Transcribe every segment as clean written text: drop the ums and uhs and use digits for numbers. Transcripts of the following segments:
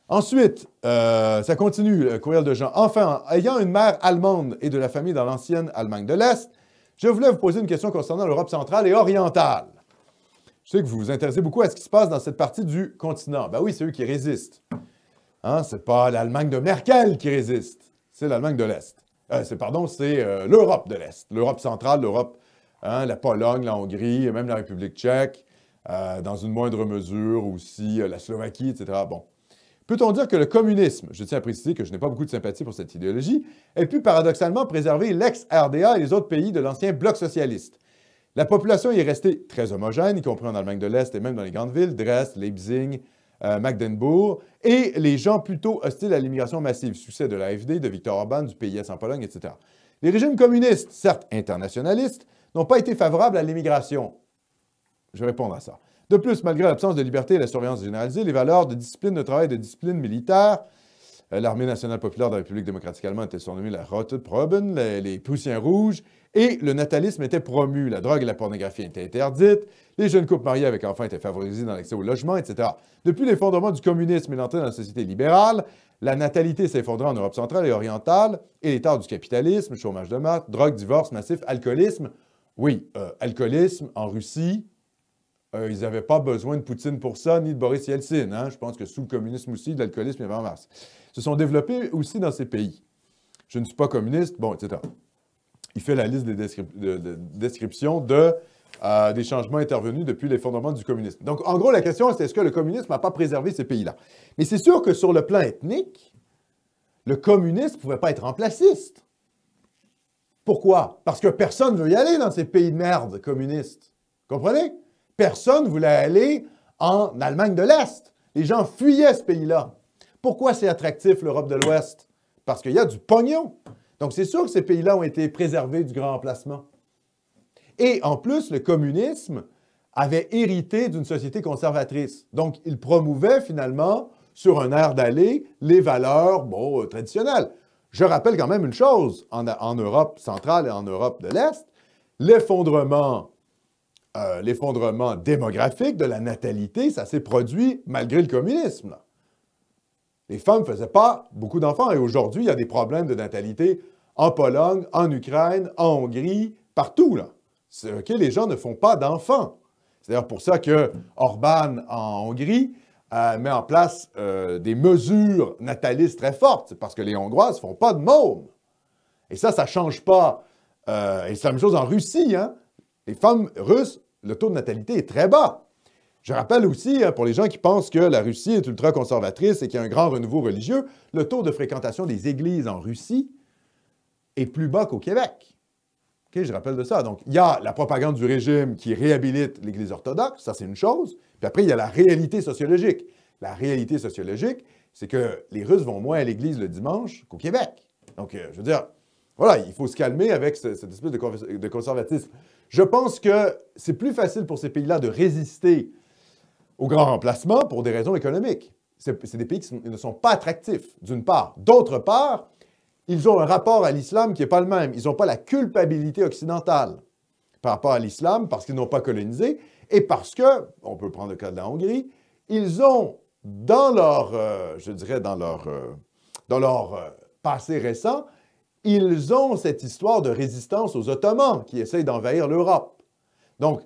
Ensuite, ça continue, le courriel de Jean. Enfin, ayant une mère allemande et de la famille dans l'ancienne Allemagne de l'Est, je voulais vous poser une question concernant l'Europe centrale et orientale. Je sais que vous vous intéressez beaucoup à ce qui se passe dans cette partie du continent. Ben oui, c'est eux qui résistent. Hein, c'est pas l'Allemagne de Merkel qui résiste, c'est l'Allemagne de l'Est. C'est l'Europe de l'Est. L'Europe centrale, l'Europe, hein, la Pologne, la Hongrie, et même la République tchèque, dans une moindre mesure aussi la Slovaquie, etc. Bon. Peut-on dire que le communisme, je tiens à préciser que je n'ai pas beaucoup de sympathie pour cette idéologie, ait pu paradoxalement préserver l'ex-RDA et les autres pays de l'ancien bloc socialiste? La population y est restée très homogène, y compris en Allemagne de l'Est et même dans les grandes villes, Dresde, Leipzig, Magdebourg, et les gens plutôt hostiles à l'immigration massive, succès de l'AfD, de Viktor Orban, du PIS en Pologne, etc. Les régimes communistes, certes internationalistes, n'ont pas été favorables à l'immigration. Je vais répondre à ça. De plus, malgré l'absence de liberté et la surveillance généralisée, les valeurs de discipline de travail et de discipline militaire, l'armée nationale populaire de la République démocratique allemande était surnommée la Rote Proben, les Prussiens rouges, et le natalisme était promu. La drogue et la pornographie étaient interdites, les jeunes couples mariés avec enfants étaient favorisés dans l'accès au logement, etc. Depuis l'effondrement du communisme et l'entrée dans la société libérale, la natalité s'est effondrée en Europe centrale et orientale, et les tares du capitalisme, chômage de masse, drogue, divorce massif, alcoolisme. Oui, alcoolisme en Russie. Ils n'avaient pas besoin de Poutine pour ça, ni de Boris Yeltsin. Hein? Je pense que sous le communisme aussi, l'alcoolisme, il y avait en masse. Se sont développés aussi dans ces pays. Je ne suis pas communiste, bon, etc. Il fait la liste des descriptions des changements intervenus depuis l'effondrement du communisme. Donc, en gros, la question, c'est est-ce que le communisme n'a pas préservé ces pays-là? Mais c'est sûr que sur le plan ethnique, le communisme ne pouvait pas être remplaciste. Pourquoi? Parce que personne ne veut y aller dans ces pays de merde communistes. Comprenez? Personne ne voulait aller en Allemagne de l'Est. Les gens fuyaient ce pays-là. Pourquoi c'est attractif, l'Europe de l'Ouest? Parce qu'il y a du pognon. Donc, c'est sûr que ces pays-là ont été préservés du grand emplacement. Et en plus, le communisme avait hérité d'une société conservatrice. Donc, il promouvait finalement, sur un air d'aller, les valeurs traditionnelles. Je rappelle quand même une chose, en Europe centrale et en Europe de l'Est, l'effondrement démographique de la natalité, ça s'est produit malgré le communisme. Là. Les femmes ne faisaient pas beaucoup d'enfants et aujourd'hui, il y a des problèmes de natalité en Pologne, en Ukraine, en Hongrie, partout. Là. Les gens ne font pas d'enfants. C'est d'ailleurs pour ça que Orban, en Hongrie, met en place des mesures natalistes très fortes. C'est parce que les Hongroises ne font pas de mômes. Et ça ne change pas. Et c'est la même chose en Russie. Hein? Les femmes russes, le taux de natalité est très bas. Je rappelle aussi, pour les gens qui pensent que la Russie est ultra-conservatrice et qu'il y a un grand renouveau religieux, le taux de fréquentation des églises en Russie est plus bas qu'au Québec. Okay, je rappelle de ça. Donc, il y a la propagande du régime qui réhabilite l'Église orthodoxe, ça c'est une chose. Puis après, il y a la réalité sociologique. La réalité sociologique, c'est que les Russes vont moins à l'Église le dimanche qu'au Québec. Donc, je veux dire, voilà, il faut se calmer avec cette espèce de conservatisme. Je pense que c'est plus facile pour ces pays-là de résister au grand remplacement pour des raisons économiques. C'est des pays qui ne sont pas attractifs, d'une part. D'autre part, ils ont un rapport à l'islam qui n'est pas le même. Ils n'ont pas la culpabilité occidentale par rapport à l'islam parce qu'ils n'ont pas colonisé et parce que, on peut prendre le cas de la Hongrie, ils ont dans leur, dans leur passé récent, ils ont cette histoire de résistance aux Ottomans qui essayent d'envahir l'Europe. Donc,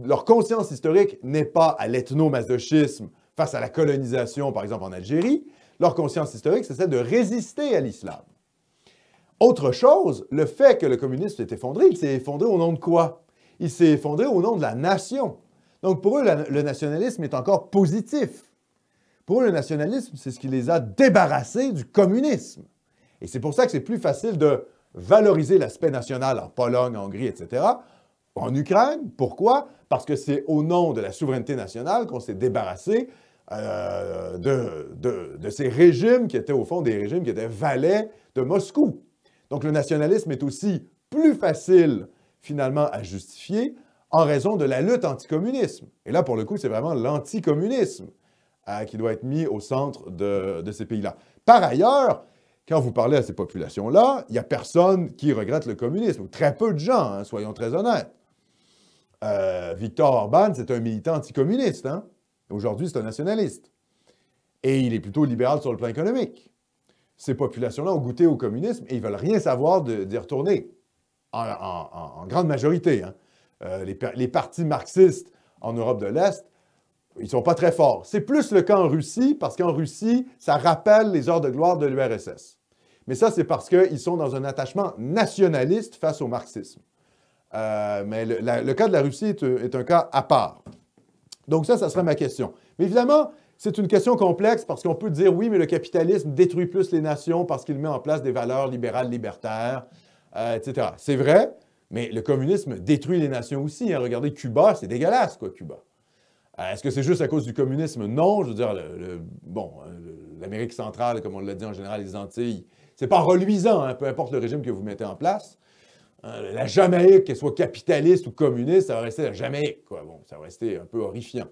leur conscience historique n'est pas à l'ethnomasochisme face à la colonisation, par exemple en Algérie. Leur conscience historique, c'est celle de résister à l'islam. Autre chose, le fait que le communisme s'est effondré, il s'est effondré au nom de quoi? Il s'est effondré au nom de la nation. Donc, pour eux, le nationalisme est encore positif. Pour eux, le nationalisme, c'est ce qui les a débarrassés du communisme. Et c'est pour ça que c'est plus facile de valoriser l'aspect national en Pologne, en Hongrie, etc. En Ukraine, pourquoi? Parce que c'est au nom de la souveraineté nationale qu'on s'est débarrassé de ces régimes qui étaient au fond des régimes qui étaient valets de Moscou. Donc le nationalisme est aussi plus facile finalement à justifier en raison de la lutte anticommunisme. Et là, pour le coup, c'est vraiment l'anticommunisme qui doit être mis au centre de ces pays-là. Par ailleurs, quand vous parlez à ces populations-là, il n'y a personne qui regrette le communisme, ou très peu de gens, hein, soyons très honnêtes. Viktor Orban, c'est un militant anticommuniste. Hein? Aujourd'hui, c'est un nationaliste. Et il est plutôt libéral sur le plan économique. Ces populations-là ont goûté au communisme et ils ne veulent rien savoir d'y retourner, en grande majorité. Hein. Les partis marxistes en Europe de l'Est, ils ne sont pas très forts. C'est plus le cas en Russie, parce qu'en Russie, ça rappelle les heures de gloire de l'URSS. Mais ça, c'est parce qu'ils sont dans un attachement nationaliste face au marxisme. Mais le cas de la Russie est un cas à part. Donc ça serait ma question. Mais évidemment, c'est une question complexe parce qu'on peut dire, oui, mais le capitalisme détruit plus les nations parce qu'il met en place des valeurs libérales, libertaires, etc. C'est vrai, mais le communisme détruit les nations aussi. Hein. Regardez Cuba, c'est dégueulasse, quoi, Cuba. Est-ce que c'est juste à cause du communisme? Non. Je veux dire, l'Amérique centrale, comme on l'a dit en général, les Antilles, c'est pas reluisant, hein, peu importe le régime que vous mettez en place. La Jamaïque, qu'elle soit capitaliste ou communiste, ça va rester la Jamaïque, quoi. Bon, ça va rester un peu horrifiant.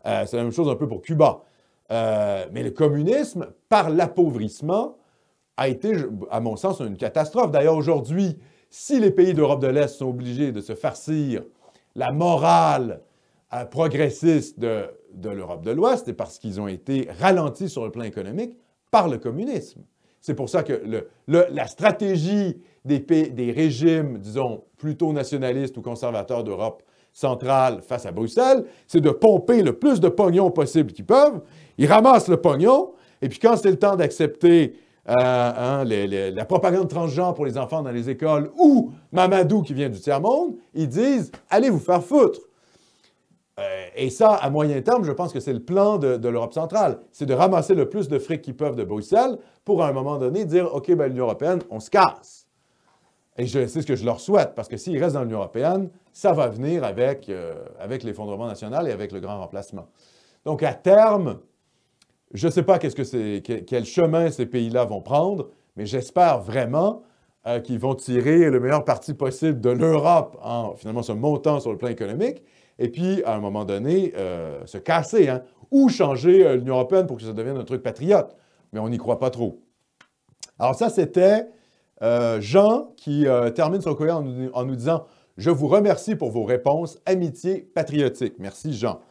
C'est la même chose un peu pour Cuba. Mais le communisme, par l'appauvrissement, a été, à mon sens, une catastrophe. D'ailleurs, aujourd'hui, si les pays d'Europe de l'Est sont obligés de se farcir la morale progressiste de l'Europe de l'Ouest, c'est parce qu'ils ont été ralentis sur le plan économique par le communisme. C'est pour ça que la stratégie des régimes, disons, plutôt nationalistes ou conservateurs d'Europe centrale face à Bruxelles, c'est de pomper le plus de pognon possible qu'ils peuvent. Ils ramassent le pognon, et puis quand c'est le temps d'accepter la propagande transgenre pour les enfants dans les écoles ou Mamadou qui vient du tiers-monde, ils disent « Allez vous faire foutre ». Et ça, à moyen terme, je pense que c'est le plan de l'Europe centrale. C'est de ramasser le plus de fric qu'ils peuvent de Bruxelles pour, à un moment donné, dire « OK, ben, l'Union européenne, on se casse ». Et c'est ce que je leur souhaite, parce que s'ils restent dans l'Union européenne, ça va venir avec l'effondrement national et avec le grand remplacement. Donc, à terme, je ne sais pas quel chemin ces pays-là vont prendre, mais j'espère vraiment qu'ils vont tirer le meilleur parti possible de l'Europe en, finalement, se montant sur le plan économique, et puis, à un moment donné, se casser, hein, ou changer l'Union européenne pour que ça devienne un truc patriote. Mais on n'y croit pas trop. Alors ça, c'était Jean qui termine son courrier en nous disant « Je vous remercie pour vos réponses, amitié patriotique ». Merci, Jean.